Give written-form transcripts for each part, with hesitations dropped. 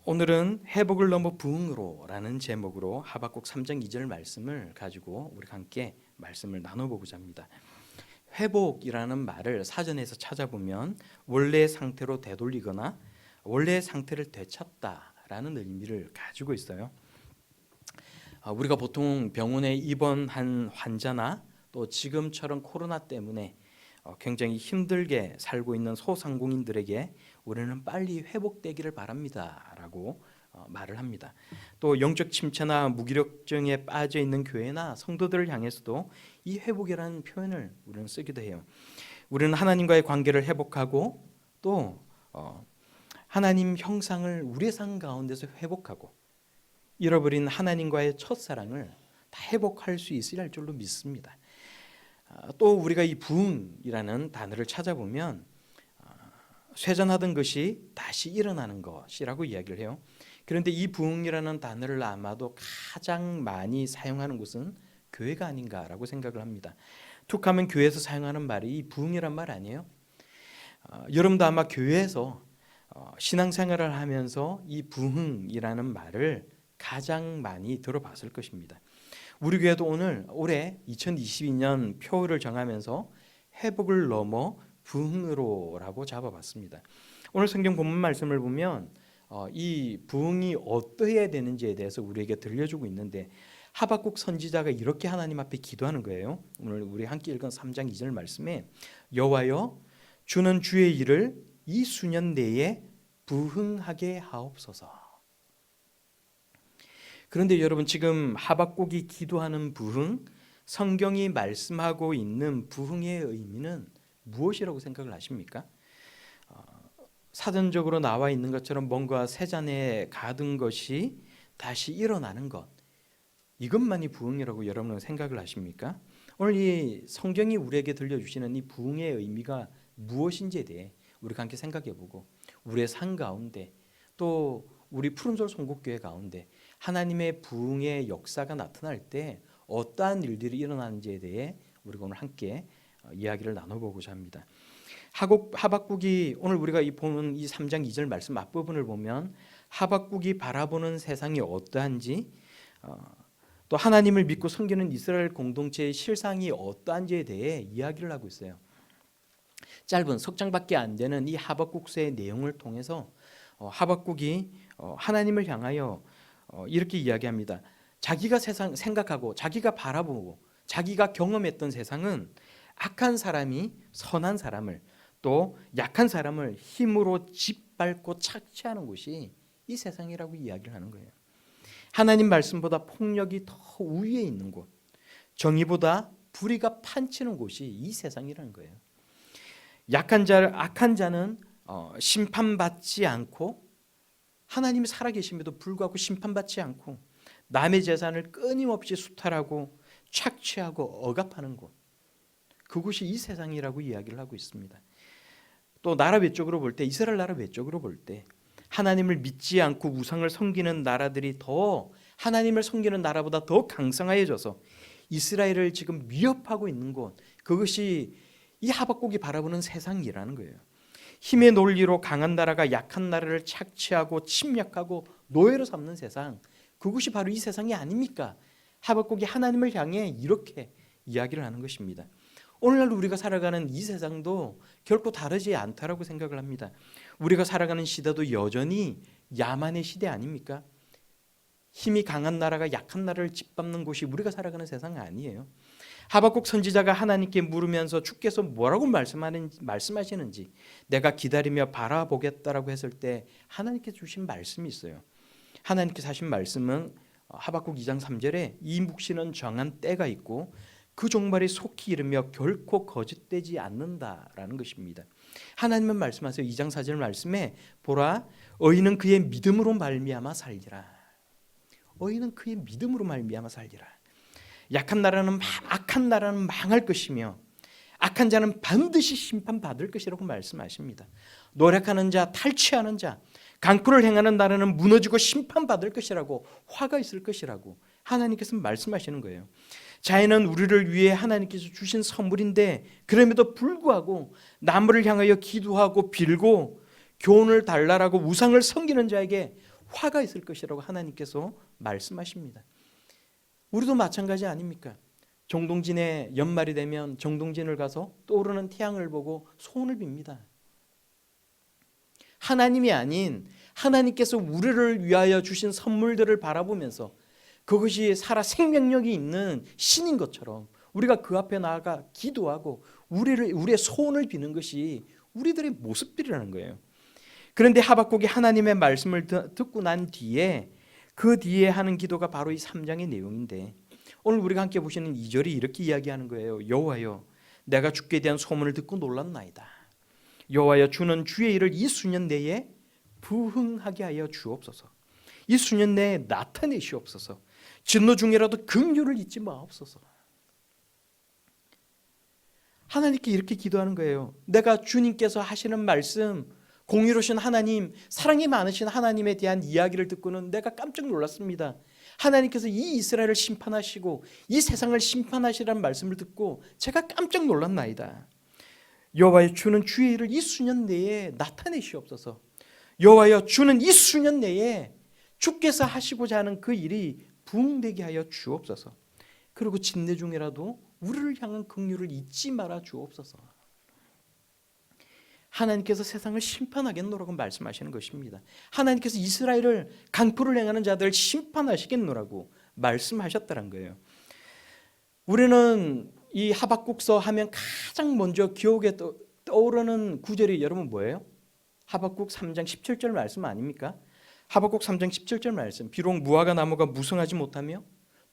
오늘은 회복을 넘어 부흥으로라는 제목으로 하박국 3장 2절 말씀을 가지고 우리 함께 말씀을 나눠보고자 합니다. 회복이라는 말을 사전에서 찾아보면 원래의 상태로 되돌리거나 원래의 상태를 되찾다라는 의미를 가지고 있어요. 우리가 보통 병원에 입원한 환자나 또 지금처럼 코로나 때문에 굉장히 힘들게 살고 있는 소상공인들에게 우리는 빨리 회복되기를 바랍니다라고 말을 합니다. 또 영적 침체나 무기력증에 빠져 있는 교회나 성도들을 향해서도 이 회복이라는 표현을 우리는 쓰기도 해요. 우리는 하나님과의 관계를 회복하고 또 하나님 형상을 우리의 삶 가운데서 회복하고 잃어버린 하나님과의 첫사랑을 다 회복할 수 있어야 할 줄로 믿습니다. 또 우리가 이 부흥이라는 단어를 찾아보면 쇠잔하던 것이 다시 일어나는 것이라고 이야기를 해요. 그런데 이 부흥이라는 단어를 아마도 가장 많이 사용하는 곳은 교회가 아닌가라고 생각을 합니다. 툭하면 교회에서 사용하는 말이 이 부흥이란 말 아니에요? 여러분도 아마 교회에서 신앙생활을 하면서 이 부흥이라는 말을 가장 많이 들어봤을 것입니다. 우리 교회도 올해 2022년 표를 정하면서 회복을 넘어 부흥으로라고 잡아봤습니다. 오늘 성경 본문 말씀을 보면 이 부흥이 어떠해야 되는지에 대해서 우리에게 들려주고 있는데 하박국 선지자가 이렇게 하나님 앞에 기도하는 거예요. 오늘 우리 함께 읽은 3장 2절 말씀에 여호와여 주는 주의 일을 이 수년 내에 부흥하게 하옵소서. 그런데 여러분 지금 하박국이 기도하는 부흥, 성경이 말씀하고 있는 부흥의 의미는 무엇이라고 생각을 하십니까? 사전적으로 나와 있는 것처럼 뭔가 새 잔에 가둔 것이 다시 일어나는 것, 이것만이 부흥이라고 여러분은 생각을 하십니까? 오늘 이 성경이 우리에게 들려주시는 이 부흥의 의미가 무엇인지에 대해 우리가 함께 생각해보고 우리의 삶 가운데 또 우리 푸른솔 송곡교회 가운데 하나님의 부흥의 역사가 나타날 때 어떠한 일들이 일어나는지에 대해 우리가 오늘 함께 이야기를 나눠보고자 합니다. 하박국이 오늘 우리가 보는 이 3장 2절 말씀 앞부분을 보면 하박국이 바라보는 세상이 어떠한지 또 하나님을 믿고 섬기는 이스라엘 공동체의 실상이 어떠한지에 대해 이야기를 하고 있어요. 짧은 석 장밖에 안 되는 이 하박국서의 내용을 통해서 하박국이 하나님을 향하여 이렇게 이야기합니다. 자기가 세상 생각하고 자기가 바라보고 자기가 경험했던 세상은 악한 사람이 선한 사람을 또 약한 사람을 힘으로 짓밟고 착취하는 곳이 이 세상이라고 이야기를 하는 거예요. 하나님 말씀보다 폭력이 더 우위에 있는 곳, 정의보다 불의가 판치는 곳이 이 세상이라는 거예요. 악한 자는 심판받지 않고 하나님이 살아계심에도 불구하고 심판받지 않고 남의 재산을 끊임없이 수탈하고 착취하고 억압하는 곳, 그곳이 이 세상이라고 이야기를 하고 있습니다. 또 나라 외적으로 볼 때, 이스라엘 나라 외적으로 볼 때 하나님을 믿지 않고 우상을 섬기는 나라들이 더 하나님을 섬기는 나라보다 더 강성해져서 이스라엘을 지금 위협하고 있는 곳, 그것이 이 하박국이 바라보는 세상이라는 거예요. 힘의 논리로 강한 나라가 약한 나라를 착취하고 침략하고 노예로 삼는 세상, 그것이 바로 이 세상이 아닙니까? 하박국이 하나님을 향해 이렇게 이야기를 하는 것입니다. 오늘날 우리가 살아가는 이 세상도 결코 다르지 않다라고 생각을 합니다. 우리가 살아가는 시대도 여전히 야만의 시대 아닙니까? 힘이 강한 나라가 약한 나라를 짓밟는 곳이 우리가 살아가는 세상이 아니에요. 하박국 선지자가 하나님께 물으면서 주께서 뭐라고 말씀하시는지 내가 기다리며 바라보겠다라고 했을 때 하나님께 주신 말씀이 있어요. 하나님께서 하신 말씀은 하박국 2장 3절에 이 묵시는 정한 때가 있고 그 종말이 속히 이르며 결코 거짓되지 않는다라는 것입니다. 하나님은 말씀하세요. 2장 4절 말씀에 보라 의인은 그의 믿음으로 말미암아 살리라. 의인은 그의 믿음으로 말미암아 살리라. 악한 나라는 망할 것이며 악한 자는 반드시 심판받을 것이라고 말씀하십니다. 노력하는 자, 탈취하는 자, 강포를 행하는 나라는 무너지고 심판받을 것이라고, 화가 있을 것이라고 하나님께서 말씀하시는 거예요. 자연은 우리를 위해 하나님께서 주신 선물인데 그럼에도 불구하고 나무를 향하여 기도하고 빌고 교훈을 달라라고 우상을 섬기는 자에게 화가 있을 것이라고 하나님께서 말씀하십니다. 우리도 마찬가지 아닙니까? 정동진의 연말이 되면 정동진을 가서 떠오르는 태양을 보고 소원을 빕니다. 하나님이 아닌 하나님께서 우리를 위하여 주신 선물들을 바라보면서 그것이 살아 생명력이 있는 신인 것처럼 우리가 그 앞에 나아가 기도하고 우리의 소원을 비는 것이 우리들의 모습들이라는 거예요. 그런데 하박국이 하나님의 말씀을 듣고 난 뒤에 그 뒤에 하는 기도가 바로 이 3장의 내용인데, 오늘 우리가 함께 보시는 2절이 이렇게 이야기하는 거예요. 여호와여, 내가 주께 대한 소문을 듣고 놀랐나이다. 여호와여, 주는 주의 일을 이 수년 내에 부흥하게 하여 주옵소서. 이 수년 내에 나타내시옵소서. 진노 중이라도 긍휼을 잊지 마옵소서. 하나님께 이렇게 기도하는 거예요. 내가 주님께서 하시는 말씀, 공의로우신 하나님, 사랑이 많으신 하나님에 대한 이야기를 듣고는 내가 깜짝 놀랐습니다. 하나님께서 이 이스라엘을 심판하시고 이 세상을 심판하시라는 말씀을 듣고 제가 깜짝 놀랐나이다. 여호와여, 주는 주의 일을 이 수년 내에 나타내시옵소서. 여호와여, 주는 이 수년 내에 주께서 하시고자 하는 그 일이 부흥되게 하여 주옵소서. 그리고 진내 중이라도 우리를 향한 긍휼을 잊지 말아 주옵소서. 하나님께서 세상을 심판하겠노라고 말씀하시는 것입니다. 하나님께서 이스라엘을 강포를 행하는 자들을 심판하시겠노라고 말씀하셨다는 거예요. 우리는 이 하박국서 하면 가장 먼저 기억에 떠오르는 구절이 여러분 뭐예요? 하박국 3장 17절 말씀 아닙니까? 하박국 3장 17절 말씀. 비록 무화과 나무가 무성하지 못하며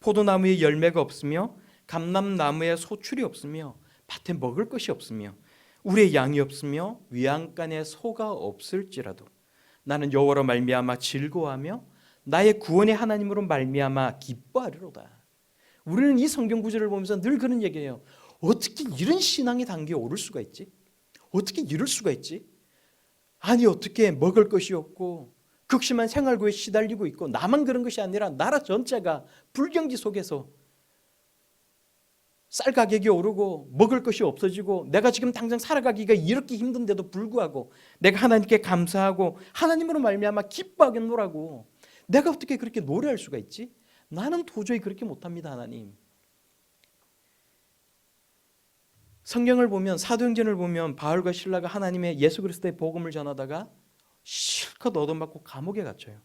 포도나무에 열매가 없으며 감람나무에 소출이 없으며 밭에 먹을 것이 없으며 우리의 양이 없으며 외양간에 소가 없을지라도 나는 여호와로 말미암아 즐거워하며 나의 구원의 하나님으로 말미암아 기뻐하리로다. 우리는 이 성경 구절을 보면서 늘 그런 얘기해요. 어떻게 이런 신앙의 단계에 오를 수가 있지? 어떻게 이럴 수가 있지? 아니, 어떻게 먹을 것이 없고 극심한 생활고에 시달리고 있고, 나만 그런 것이 아니라 나라 전체가 불경기 속에서 쌀 가격이 오르고 먹을 것이 없어지고 내가 지금 당장 살아가기가 이렇게 힘든데도 불구하고 내가 하나님께 감사하고 하나님으로 말미암아 기뻐하겠노라고, 내가 어떻게 그렇게 노래할 수가 있지? 나는 도저히 그렇게 못합니다. 하나님. 성경을 보면, 사도행전을 보면 바울과 실라가 하나님의 예수 그리스도의 복음을 전하다가 실컷 얻어맞고 감옥에 갇혀요.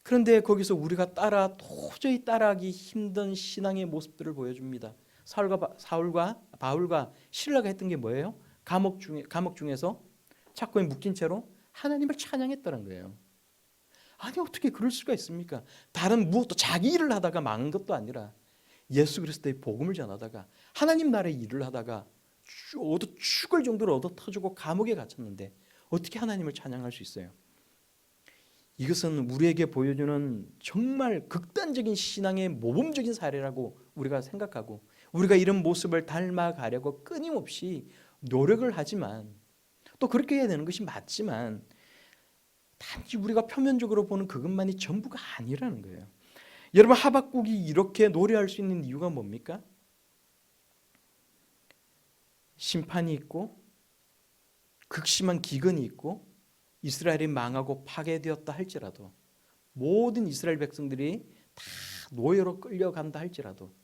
그런데 거기서 우리가 도저히 따라하기 힘든 신앙의 모습들을 보여줍니다. 사울과 바울과 실라가 했던 게 뭐예요? 감옥 중에서 착고에 묶인 채로 하나님을 찬양했다는 거예요. 아니, 어떻게 그럴 수가 있습니까? 다른 무엇도 자기 일을 하다가 망한 것도 아니라 예수 그리스도의 복음을 전하다가 하나님 나라의 일을 하다가 죽을 정도로 얻어 터지고 감옥에 갇혔는데 어떻게 하나님을 찬양할 수 있어요? 이것은 우리에게 보여주는 정말 극단적인 신앙의 모범적인 사례라고 우리가 생각하고, 우리가 이런 모습을 닮아가려고 끊임없이 노력을 하지만, 또 그렇게 해야 되는 것이 맞지만, 단지 우리가 표면적으로 보는 그것만이 전부가 아니라는 거예요. 여러분, 하박국이 이렇게 노래할 수 있는 이유가 뭡니까? 심판이 있고 극심한 기근이 있고 이스라엘이 망하고 파괴되었다 할지라도, 모든 이스라엘 백성들이 다 노예로 끌려간다 할지라도,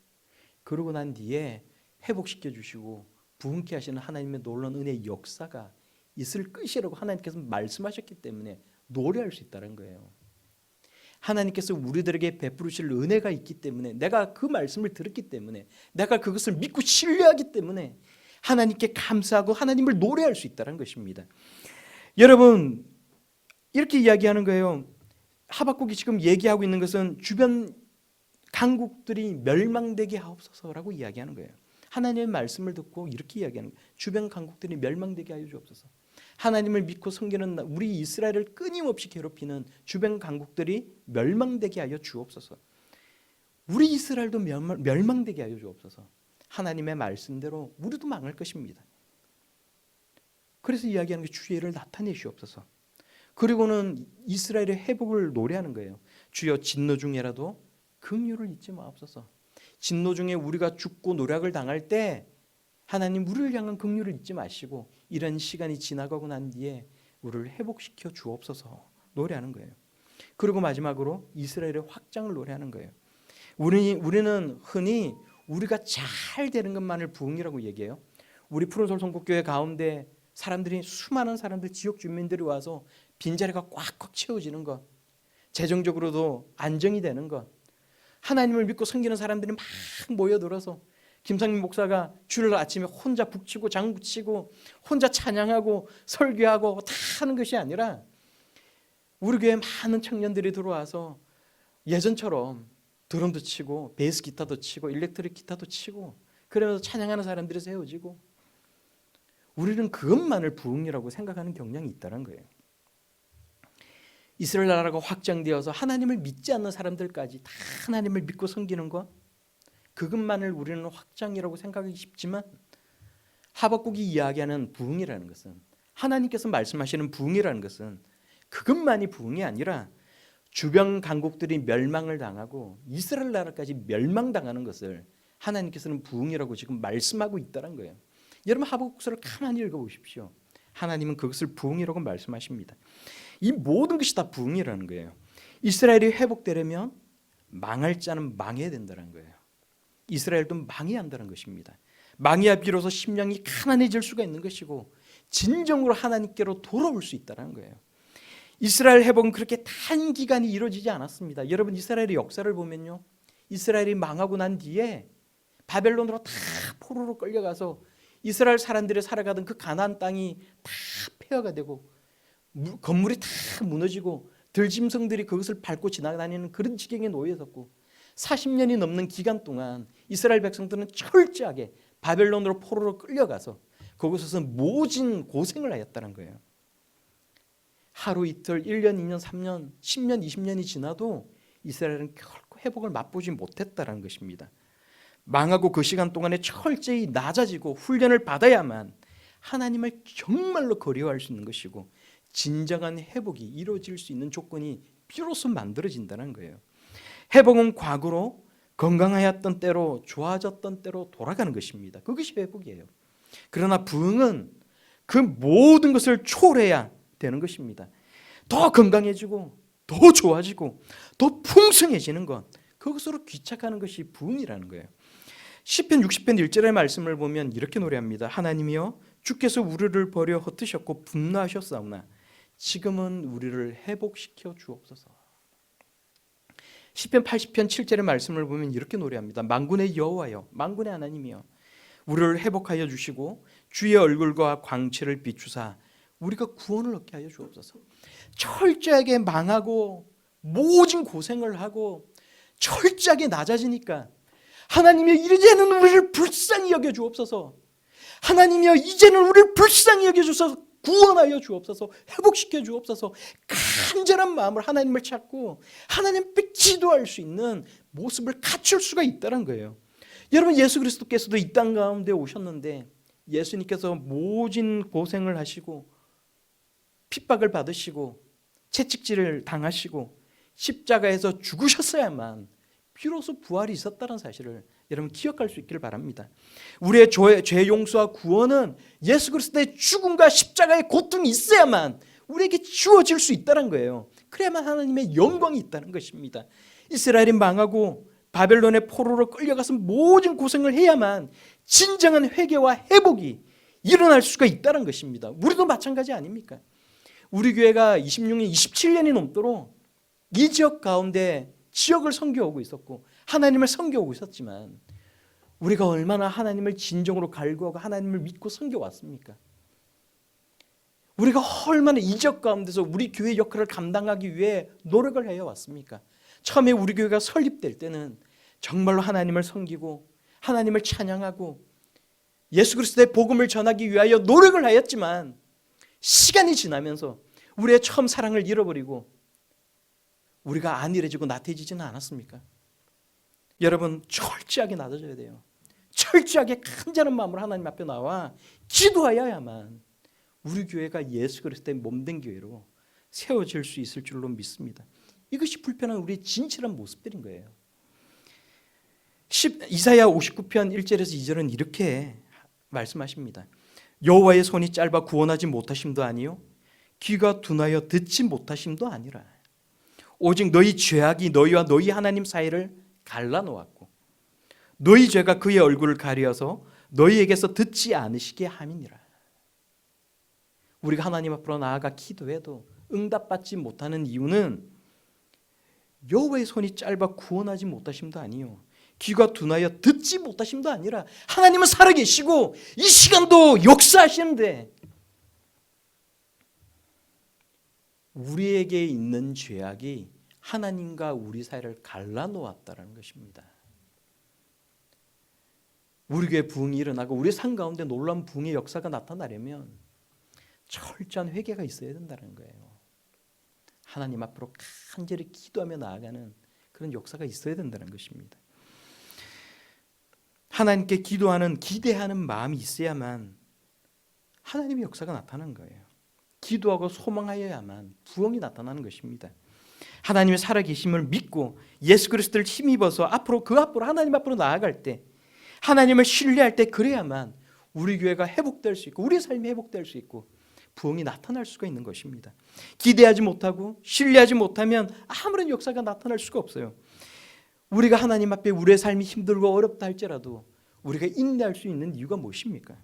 그러고 난 뒤에 회복시켜 주시고 부흥케 하시는 하나님의 놀라운 은혜의 역사가 있을 것이라고 하나님께서 말씀하셨기 때문에 노래할 수 있다는 거예요. 하나님께서 우리들에게 베푸르실 은혜가 있기 때문에, 내가 그 말씀을 들었기 때문에, 내가 그것을 믿고 신뢰하기 때문에 하나님께 감사하고 하나님을 노래할 수 있다는 것입니다. 여러분, 이렇게 이야기하는 거예요. 하박국이 지금 얘기하고 있는 것은 주변 강국들이 멸망되게 하옵소서라고 이야기하는 거예요. 하나님의 말씀을 듣고 이렇게 이야기하는 거예요. 주변 강국들이 멸망되게 하여 주옵소서. 하나님을 믿고 섬기는 우리 이스라엘을 끊임없이 괴롭히는 주변 강국들이 멸망되게 하여 주옵소서. 우리 이스라엘도 멸망되게 하여 주옵소서. 하나님의 말씀대로 우리도 망할 것입니다. 그래서 이야기하는 게 주의 일을 나타내시옵소서. 그리고는 이스라엘의 회복을 노래하는 거예요. 주여, 진노 중에라도 긍휼을 잊지 마옵소서. 진노 중에 우리가 죽고 노략을 당할 때 하나님 우리를 향한 긍휼을 잊지 마시고 이런 시간이 지나가고 난 뒤에 우리를 회복시켜 주옵소서 노래하는 거예요. 그리고 마지막으로 이스라엘의 확장을 노래하는 거예요. 우리는 흔히 우리가 잘 되는 것만을 부흥이라고 얘기해요. 우리 푸른솔 성북교회 가운데 사람들이, 수많은 사람들, 지역 주민들이 와서 빈자리가 꽉꽉 채워지는 것, 재정적으로도 안정이 되는 것, 하나님을 믿고 섬기는 사람들이 막 모여들어서 김상민 목사가 주일 아침에 혼자 북치고 장구치고 혼자 찬양하고 설교하고 다 하는 것이 아니라 우리 교회에 많은 청년들이 들어와서 예전처럼 드럼도 치고 베이스 기타도 치고 일렉트릭 기타도 치고 그러면서 찬양하는 사람들이 세워지고, 우리는 그것만을 부흥이라고 생각하는 경향이 있다는 거예요. 이스라엘 나라가 확장되어서 하나님을 믿지 않는 사람들까지 다 하나님을 믿고 섬기는 것, 그것만을 우리는 확장이라고 생각하기 쉽지만 하박국이 이야기하는 부흥이라는 것은, 하나님께서 말씀하시는 부흥이라는 것은 그것만이 부흥이 아니라 주변 강국들이 멸망을 당하고 이스라엘 나라까지 멸망당하는 것을 하나님께서는 부흥이라고 지금 말씀하고 있다는 거예요. 여러분 하박국서를 가만히 읽어보십시오. 하나님은 그것을 부흥이라고 말씀하십니다. 이 모든 것이 다 부흥이라는 거예요. 이스라엘이 회복되려면 망할 자는 망해야 된다는 거예요. 이스라엘도 망해야 한다는 것입니다. 망해야 비로소 심령이 가난해질 수가 있는 것이고 진정으로 하나님께로 돌아올 수 있다는 거예요. 이스라엘 회복은 그렇게 단기간이 이루어지지 않았습니다. 여러분 이스라엘의 역사를 보면요, 이스라엘이 망하고 난 뒤에 바벨론으로 다 포로로 끌려가서 이스라엘 사람들이 살아가던 그 가나안 땅이 다 폐허가 되고 건물이 다 무너지고 들짐승들이 그것을 밟고 지나다니는 그런 지경에 놓여졌고 40년이 넘는 기간 동안 이스라엘 백성들은 철저하게 바벨론으로 포로로 끌려가서 그곳에서 모진 고생을 하였다는 거예요. 하루 이틀, 1년, 2년, 3년, 10년, 20년이 지나도 이스라엘은 결코 회복을 맛보지 못했다는 것입니다. 망하고 그 시간 동안에 철저히 낮아지고 훈련을 받아야만 하나님을 정말로 그리워할 수 있는 것이고 진정한 회복이 이루어질 수 있는 조건이 비로소 만들어진다는 거예요. 회복은 과거로 건강하였던 때로, 좋아졌던 때로 돌아가는 것입니다. 그것이 회복이에요. 그러나 부흥은 그 모든 것을 초월해야 되는 것입니다. 더 건강해지고 더 좋아지고 더 풍성해지는 것, 그것으로 귀착하는 것이 부흥이라는 거예요. 시편 60편 1절의 말씀을 보면 이렇게 노래합니다. 하나님이여 주께서 우리를 버려 흩으셨고 분노하셨사오나 지금은 우리를 회복시켜 주옵소서. 시편 80편 7절의 말씀을 보면 이렇게 노래합니다. 만군의 여호와여, 만군의 하나님이여 우리를 회복하여 주시고 주의 얼굴과 광채를 비추사 우리가 구원을 얻게 하여 주옵소서. 철저하게 망하고 모진 고생을 하고 철저하게 낮아지니까 하나님이여 이제는 우리를 불쌍히 여겨 주옵소서. 하나님이여 이제는 우리를 불쌍히 여겨 주셔서 구원하여 주옵소서. 회복시켜 주옵소서. 간절한 마음으로 하나님을 찾고 하나님 앞에 기도할 수 있는 모습을 갖출 수가 있다는 거예요. 여러분 예수 그리스도께서도 이 땅 가운데 오셨는데 예수님께서 모진 고생을 하시고 핍박을 받으시고 채찍질을 당하시고 십자가에서 죽으셨어야만 비로소 부활이 있었다는 사실을 여러분 기억할 수 있기를 바랍니다. 우리의 죄 용서와 구원은 예수 그리스도의 죽음과 십자가의 고통이 있어야만 우리에게 주어질 수 있다는 거예요. 그래야만 하나님의 영광이 있다는 것입니다. 이스라엘이 망하고 바벨론의 포로로 끌려가서 모든 고생을 해야만 진정한 회개와 회복이 일어날 수가 있다는 것입니다. 우리도 마찬가지 아닙니까? 우리 교회가 26년, 27년이 넘도록 이 지역 가운데 지역을 섬겨오고 있었고 하나님을 섬겨오고 있었지만 우리가 얼마나 하나님을 진정으로 갈구하고 하나님을 믿고 섬겨왔습니까? 우리가 얼마나 이 지역 가운데서 우리 교회 역할을 감당하기 위해 노력을 해왔습니까? 처음에 우리 교회가 설립될 때는 정말로 하나님을 섬기고 하나님을 찬양하고 예수 그리스도의 복음을 전하기 위하여 노력을 하였지만 시간이 지나면서 우리의 처음 사랑을 잃어버리고 우리가 안일해지고 나태해지지는 않았습니까? 여러분 철저하게 낮아져야 돼요. 철저하게 간절한 마음으로 하나님 앞에 나와 기도하여야만 우리 교회가 예수 그리스도의 몸된 교회로 세워질 수 있을 줄로 믿습니다. 이것이 불편한 우리의 진실한 모습들인 거예요. 이사야 59편 1절에서 2절은 이렇게 말씀하십니다. 여호와의 손이 짧아 구원하지 못하심도 아니요 귀가 둔하여 듣지 못하심도 아니라 오직 너희 죄악이 너희와 너희 하나님 사이를 갈라놓았고 너희 죄가 그의 얼굴을 가리어서 너희에게서 듣지 않으시게 함이니라. 우리가 하나님 앞으로 나아가 기도해도 응답받지 못하는 이유는 여호와의 손이 짧아 구원하지 못하심도 아니요 귀가 둔하여 듣지 못하심도 아니라 하나님은 살아계시고 이 시간도 역사하시는데 우리에게 있는 죄악이 하나님과 우리 사이를 갈라놓았다는 것입니다. 우리 교회 부흥이 일어나고 우리 삶 가운데 놀라운 부흥의 역사가 나타나려면 철저한 회개가 있어야 된다는 거예요. 하나님 앞으로 간절히 기도하며 나아가는 그런 역사가 있어야 된다는 것입니다. 하나님께 기도하는 기대하는 마음이 있어야만 하나님의 역사가 나타나는 거예요. 기도하고 소망하여야만 부흥이 나타나는 것입니다. 하나님의 살아계심을 믿고 예수 그리스도를 힘입어서 앞으로 하나님 앞으로 나아갈 때 하나님을 신뢰할 때 그래야만 우리 교회가 회복될 수 있고 우리 삶이 회복될 수 있고 부흥이 나타날 수가 있는 것입니다. 기대하지 못하고 신뢰하지 못하면 아무런 역사가 나타날 수가 없어요. 우리가 하나님 앞에 우리의 삶이 힘들고 어렵다 할지라도 우리가 인내할 수 있는 이유가 무엇입니까?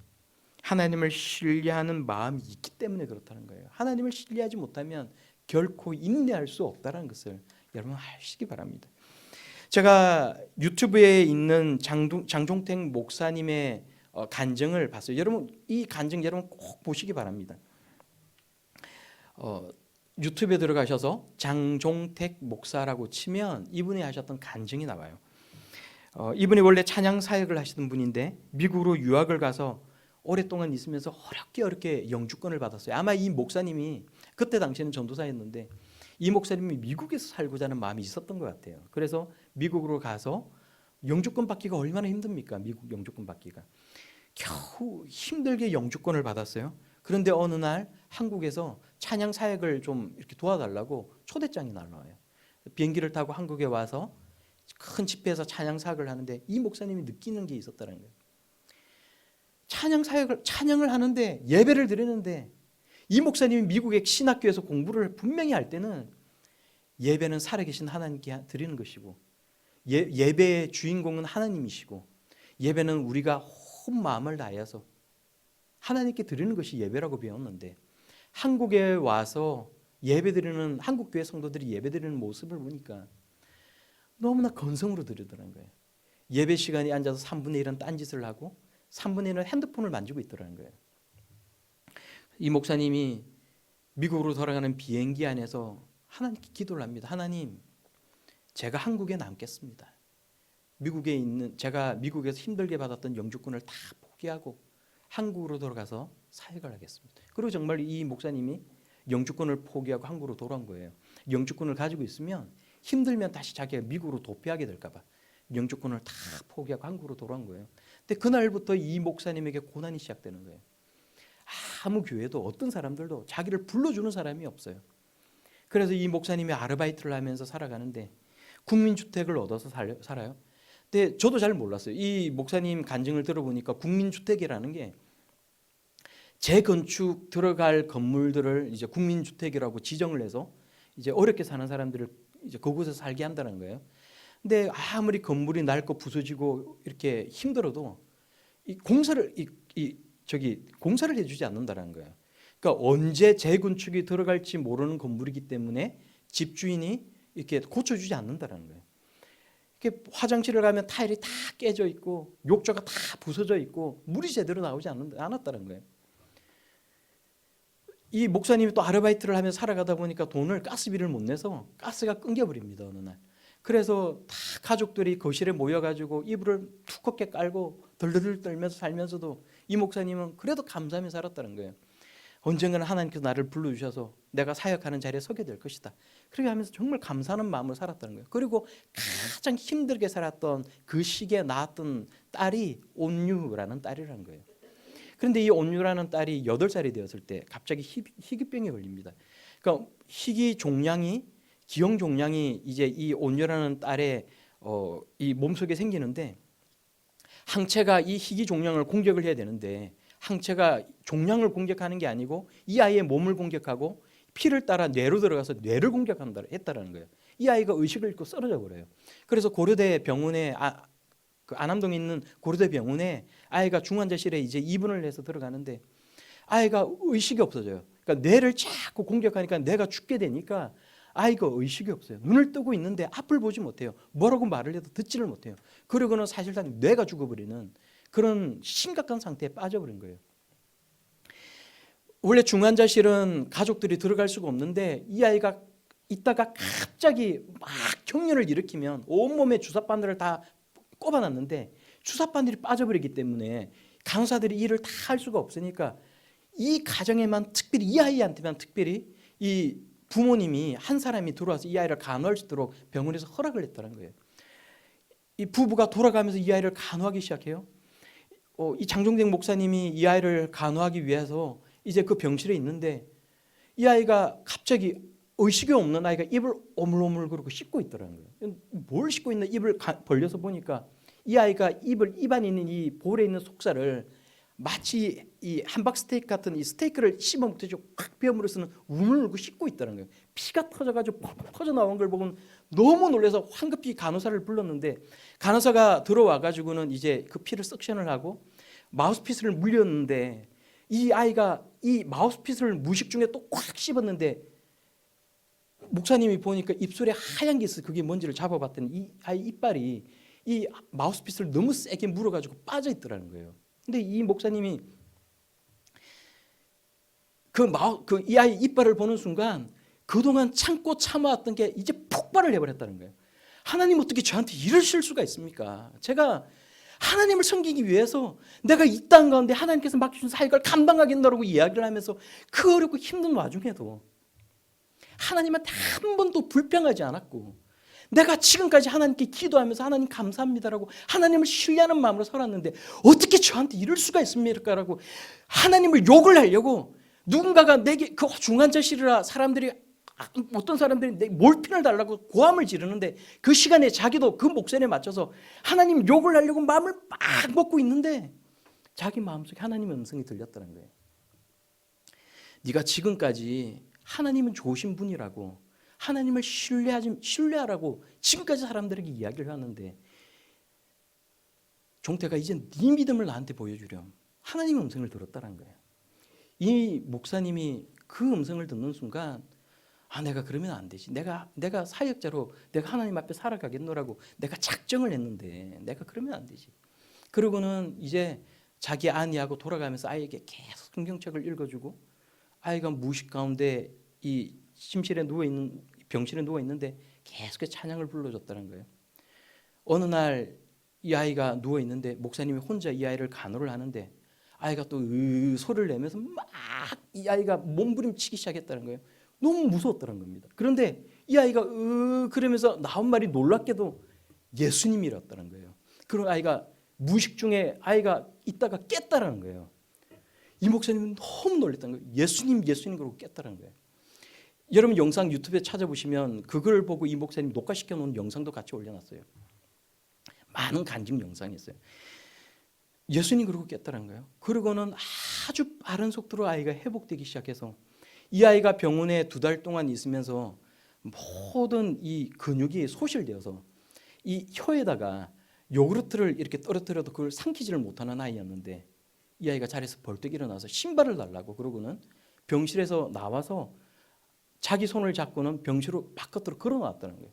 하나님을 신뢰하는 마음이 있기 때문에 그렇다는 거예요. 하나님을 신뢰하지 못하면 결코 인내할 수 없다는 것을 여러분 아시기 바랍니다. 제가 유튜브에 있는 장종택 목사님의 간증을 봤어요. 여러분 이 간증 여러분 꼭 보시기 바랍니다. 유튜브에 들어가셔서 장종택 목사라고 치면 이분이 하셨던 간증이 나와요. 이분이 원래 찬양 사역을 하시던 분인데 미국으로 유학을 가서 오랫동안 있으면서 어렵게 영주권을 받았어요. 아마 이 목사님이 그때 당시에는 전도사였는데 이 목사님이 미국에서 살고자 하는 마음이 있었던 것 같아요. 그래서 미국으로 가서 영주권 받기가 얼마나 힘듭니까? 미국 영주권 받기가. 겨우 힘들게 영주권을 받았어요. 그런데 어느 날 한국에서 찬양 사역을 좀 이렇게 도와달라고 초대장이 날라와요. 비행기를 타고 한국에 와서 큰 집회에서 찬양 사역을 하는데 이 목사님이 느끼는 게 있었다는 거예요. 찬양을 하는데 예배를 드리는데 이 목사님이 미국의 신학교에서 공부를 분명히 할 때는 예배는 살아계신 하나님께 드리는 것이고 예배의 주인공은 하나님이시고 예배는 우리가 온 마음을 다해서 하나님께 드리는 것이 예배라고 배웠는데 한국에 와서 예배드리는 한국 교회 성도들이 예배드리는 모습을 보니까 너무나 건성으로 드리더라는 거예요. 예배 시간에 앉아서 3분의 1은 딴짓을 하고 3분의 1은 핸드폰을 만지고 있더라는 거예요. 이 목사님이 미국으로 돌아가는 비행기 안에서 하나님께 기도를 합니다. 하나님, 제가 한국에 남겠습니다. 제가 미국에서 힘들게 받았던 영주권을 다 포기하고 한국으로 돌아가서 사역을 하겠습니다. 그리고 정말 이 목사님이 영주권을 포기하고 한국으로 돌아온 거예요. 영주권을 가지고 있으면 힘들면 다시 자기가 미국으로 도피하게 될까 봐 영주권을 다 포기하고 한국으로 돌아온 거예요. 근데 그날부터 이 목사님에게 고난이 시작되는 거예요. 아무 교회도 어떤 사람들도 자기를 불러주는 사람이 없어요. 그래서 이 목사님이 아르바이트를 하면서 살아가는데 국민주택을 얻어서 살아요. 근데 저도 잘 몰랐어요. 이 목사님 간증을 들어보니까 국민주택이라는 게 재건축 들어갈 건물들을 이제 국민주택이라고 지정을 해서 이제 어렵게 사는 사람들을 이제 그곳에서 살게 한다는 거예요. 근데 아무리 건물이 낡고 부서지고 이렇게 힘들어도 이 공사를 공사를 해주지 않는다는 거예요. 그러니까 언제 재건축이 들어갈지 모르는 건물이기 때문에 집주인이 이렇게 고쳐주지 않는다는 거예요. 이렇게 화장실을 가면 타일이 다 깨져 있고 욕조가 다 부서져 있고 물이 제대로 나오지 않았다는 거예요. 이 목사님이 또 아르바이트를 하면서 살아가다 보니까 가스비를 못 내서 가스가 끊겨버립니다 어느 날. 그래서 다 가족들이 거실에 모여가지고 이불을 두껍게 깔고 덜덜 떨면서 살면서도 이 목사님은 그래도 감사하며 살았다는 거예요. 언젠가는 하나님께서 나를 불러주셔서 내가 사역하는 자리에 서게 될 것이다. 그렇게 하면서 정말 감사하는 마음으로 살았다는 거예요. 그리고 가장 힘들게 살았던 그 시기에 낳았던 딸이 온유라는 딸이라는 거예요. 그런데 이 온유라는 딸이 8살이 되었을 때 갑자기 희귀병에 걸립니다. 그러니까 기형 종양이 이제 이 온유라는 딸의 이 몸속에 생기는데 항체가 이 희귀 종양을 공격을 해야 되는데 항체가 종양을 공격하는 게 아니고 이 아이의 몸을 공격하고 피를 따라 뇌로 들어가서 뇌를 공격한다 했다라는 거예요. 이 아이가 의식을 잃고 쓰러져 버려요. 그래서 고려대 병원에 그 안암동에 있는 고려대 병원에 아이가 중환자실에 이제 입원을 해서 들어가는데 아이가 의식이 없어져요. 그러니까 뇌를 자꾸 공격하니까 뇌가 죽게 되니까 아이가 의식이 없어요. 눈을 뜨고 있는데 앞을 보지 못해요. 뭐라고 말을 해도 듣지를 못해요. 그러고는 사실상 뇌가 죽어버리는 그런 심각한 상태에 빠져버린 거예요. 원래 중환자실은 가족들이 들어갈 수가 없는데 이 아이가 있다가 갑자기 막 경련을 일으키면 온몸에 주사바늘을 다 꼽아놨는데 주사바늘이 빠져버리기 때문에 간호사들이 일을 다 할 수가 없으니까 이 가정에만 특별히 이 아이한테만 특별히 이 부모님이 한 사람이 들어와서 이 아이를 간호할 수 있도록 병원에서 허락을 했다는 거예요. 이 부부가 돌아가면서 이 아이를 간호하기 시작해요. 이 장종택 목사님이 이 아이를 간호하기 위해서 이제 그 병실에 있는데 이 아이가 갑자기 의식이 없는 아이가 입을 오물오물 그러고 씻고 있더라는 거예요. 뭘 씻고 있나 입을 벌려서 보니까 이 아이가 입안에 있는 이 볼에 있는 속살을 마치 이 함박스테이크 같은 이 스테이크를 씹어 먹듯이 확 베어물어서는 우물고 씻고 있다는 거예요. 피가 터져가지고 퍽퍽 터져 나온 걸 보고 너무 놀라서 황급히 간호사를 불렀는데 간호사가 들어와가지고는 이제 그 피를 석션을 하고 마우스피스를 물렸는데 이 아이가 이 마우스피스를 무식 중에 또 꽉 씹었는데 목사님이 보니까 입술에 하얀 게 있어요. 그게 뭔지를 잡아봤더니 이 아이 이빨이 이 마우스피스를 너무 세게 물어가지고 빠져 있더라는 거예요. 근데 이 목사님이 이 아이 이빨을 보는 순간 그동안 참고 참아왔던 게 이제 폭발을 해버렸다는 거예요. 하나님 어떻게 저한테 이러실 수가 있습니까? 제가 하나님을 섬기기 위해서 내가 이 땅 가운데 하나님께서 맡겨준 사역을 감당하겠노라고 이야기를 하면서 그 어렵고 힘든 와중에도 하나님한테 한 번도 불평하지 않았고 내가 지금까지 하나님께 기도하면서 하나님 감사합니다라고 하나님을 신뢰하는 마음으로 살았는데 어떻게 저한테 이럴 수가 있습니까? 라고 하나님을 욕을 하려고 누군가가 내게 그 중환자실이라 사람들이 어떤 사람들이 내 몰핀을 달라고 고함을 지르는데 그 시간에 자기도 그 목소리에 맞춰서 하나님 욕을 하려고 마음을 막 먹고 있는데 자기 마음속에 하나님의 음성이 들렸다는 거예요. 네가 지금까지 하나님은 좋으신 분이라고 하나님을 신뢰하라고 지금까지 사람들에게 이야기를 하는데 종태가 이제 네 믿음을 나한테 보여주렴. 하나님의 음성을 들었다는 거예요. 이 목사님이 그 음성을 듣는 순간 내가 그러면 안 되지. 내가 사역자로 내가 하나님 앞에 살아가겠노라고 내가 작정을 했는데 내가 그러면 안 되지. 그러고는 이제 자기 아내하고 돌아가면서 아이에게 계속 성경책을 읽어주고 아이가 무식 가운데 이 침실에 누워있는 병실에 누워있는데 계속해서 찬양을 불러줬다는 거예요. 어느 날 이 아이가 누워있는데 목사님이 혼자 이 아이를 간호를 하는데 아이가 또 소리를 내면서 막 이 아이가 몸부림치기 시작했다는 거예요. 너무 무서웠다는 겁니다. 그런데 이 아이가 그러면서 나온 말이 놀랍게도 예수님이었다는 거예요. 그런 아이가 무식 중에 아이가 있다가 깼다는 거예요. 이 목사님은 너무 놀랐다는 거예요. 예수님 그러고 깼다는 거예요. 여러분 영상 유튜브에 찾아보시면 그걸 보고 이 목사님 녹화시켜 놓은 영상도 같이 올려놨어요. 많은 간증 영상이 있어요. 예수님 그러고 깼다는 거예요. 그러고는 아주 빠른 속도로 아이가 회복되기 시작해서 이 아이가 병원에 2달 동안 있으면서 모든 이 근육이 소실되어서 이 혀에다가 요구르트를 이렇게 떨어뜨려도 그걸 삼키지를 못하는 아이였는데 이 아이가 자리에서 벌떡 일어나서 신발을 달라고 그러고는 병실에서 나와서 자기 손을 잡고는 병실로 바깥으로 걸어놨다는 거예요.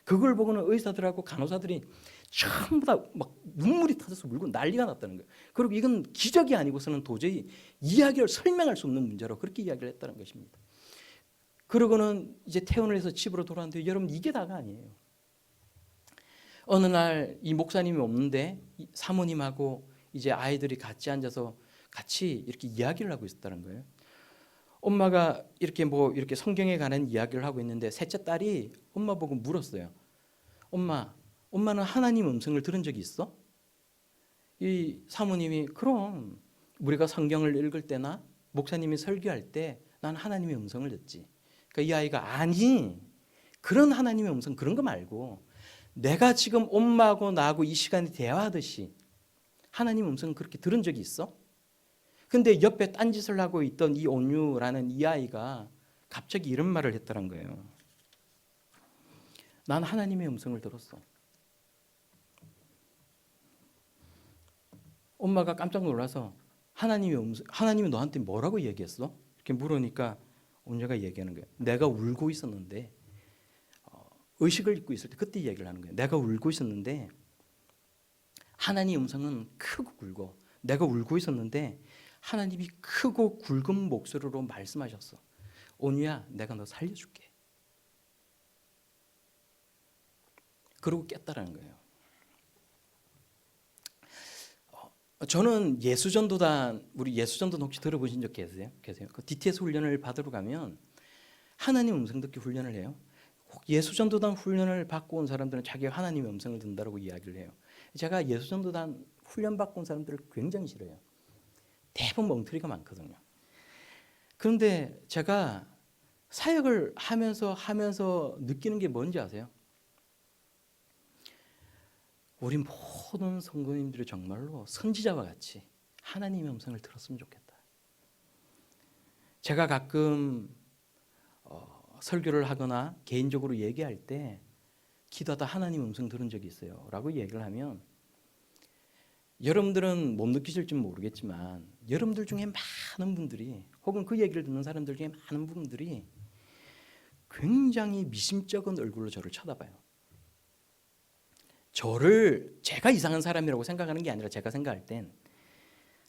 그걸 보고는 의사들하고 간호사들이 전부 다 막 눈물이 터져서 울고 난리가 났다는 거예요. 그리고 이건 기적이 아니고서는 도저히 이야기를 설명할 수 없는 문제로 그렇게 이야기를 했다는 것입니다. 그러고는 이제 퇴원을 해서 집으로 돌아왔는데 여러분 이게 다가 아니에요. 어느 날 이 목사님이 없는데 사모님하고 이제 아이들이 같이 앉아서 같이 이렇게 이야기를 하고 있었다는 거예요. 엄마가 이렇게 이렇게 성경에 관한 이야기를 하고 있는데 셋째 딸이 엄마 보고 물었어요. 엄마는 하나님 음성을 들은 적이 있어? 이 사모님이 그럼 우리가 성경을 읽을 때나 목사님이 설교할 때 난 하나님의 음성을 듣지. 그러니까 이 아이가 아니 그런 하나님의 음성 그런 거 말고 내가 지금 엄마하고 나하고 이 시간에 대화하듯이 하나님 음성 그렇게 들은 적이 있어? 근데 옆에 딴짓을 하고 있던 이 온유라는 이 아이가 갑자기 이런 말을 했다는 거예요. 난 하나님의 음성을 들었어. 엄마가 깜짝 놀라서 하나님이 너한테 뭐라고 얘기했어? 이렇게 물으니까 온유가 얘기하는 거예요. 내가 울고 있었는데, 의식을 잊고 있을 때 그때 얘기를 하는 거예요. 내가 울고 있었는데 하나님의 음성은 크고 굵어. 내가 울고 있었는데 하나님이 크고 굵은 목소리로 말씀하셨어. 온유야, 내가 너 살려줄게. 그러고 깼다라는 거예요. 저는 예수전도단, 우리 예수전도단 혹시 들어보신 적 계세요? 그 DTS 훈련을 받으러 가면 하나님 음성 듣기 훈련을 해요. 예수전도단 훈련을 받고 온 사람들은 자기가 하나님의 음성을 듣는다고 이야기를 해요. 제가 예수전도단 훈련 받고 온 사람들을 굉장히 싫어해요. 대부분 멍터리가 많거든요. 그런데 제가 사역을 하면서 느끼는 게 뭔지 아세요? 우리 모든 성도님들이 정말로 선지자와 같이 하나님의 음성을 들었으면 좋겠다. 제가 가끔 설교를 하거나 개인적으로 얘기할 때 기도하다 하나님 음성 들은 적이 있어요 라고 얘기를 하면, 여러분들은 못 느끼실지 모르겠지만 여러분들 중에 많은 분들이, 혹은 그 얘기를 듣는 사람들 중에 많은 분들이 굉장히 미심쩍은 얼굴로 저를 쳐다봐요. 제가 이상한 사람이라고 생각하는 게 아니라, 제가 생각할 땐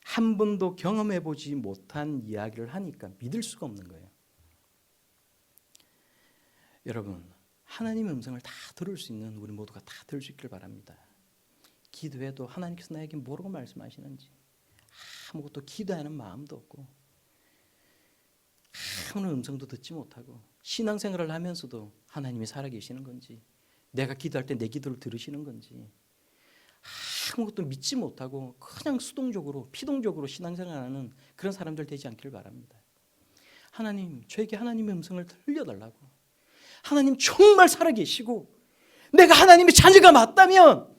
한 번도 경험해보지 못한 이야기를 하니까 믿을 수가 없는 거예요. 여러분, 하나님의 음성을 다 들을 수 있는 우리 모두가 다 들을 수 있길 바랍니다. 기도해도 하나님께서 나에게 뭐라고 말씀하시는지 아무것도 기도하는 마음도 없고 아무런 음성도 듣지 못하고, 신앙생활을 하면서도 하나님이 살아계시는 건지, 내가 기도할 때 내 기도를 들으시는 건지 아무것도 믿지 못하고 그냥 수동적으로, 피동적으로 신앙생활하는 그런 사람들 되지 않기를 바랍니다. 하나님, 저에게 하나님의 음성을 들려달라고. 하나님 정말 살아계시고 내가 하나님의 자녀가 맞다면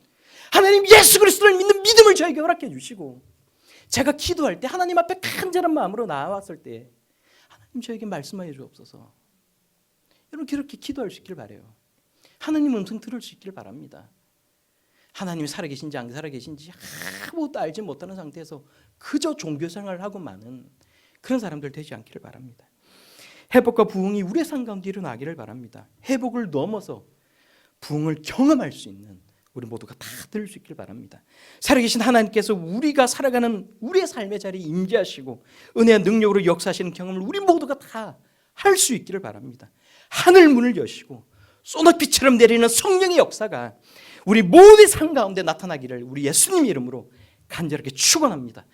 하나님 예수 그리스도를 믿는 믿음을 저에게 허락해 주시고, 제가 기도할 때 하나님 앞에 간절한 마음으로 나왔을 때 하나님 저에게 말씀하여 주옵소서. 여러분, 그렇게 기도할 수 있길 바라요. 하나님 음성 들을 수 있길 바랍니다. 하나님이 살아계신지 안 살아계신지 아무것도 알지 못하는 상태에서 그저 종교생활을 하고 마는 그런 사람들 되지 않기를 바랍니다. 회복과 부흥이 우리의 삶 가운데 일어나기를 바랍니다. 회복을 넘어서 부흥을 경험할 수 있는 우리 모두가 다 들을 수 있길 바랍니다. 살아계신 하나님께서 우리가 살아가는 우리의 삶의 자리에 임재하시고 은혜와 능력으로 역사하시는 경험을 우리 모두가 다 할 수 있기를 바랍니다. 하늘 문을 여시고 소낙비처럼 내리는 성령의 역사가 우리 모두의 삶 가운데 나타나기를 우리 예수님 이름으로 간절하게 축원합니다.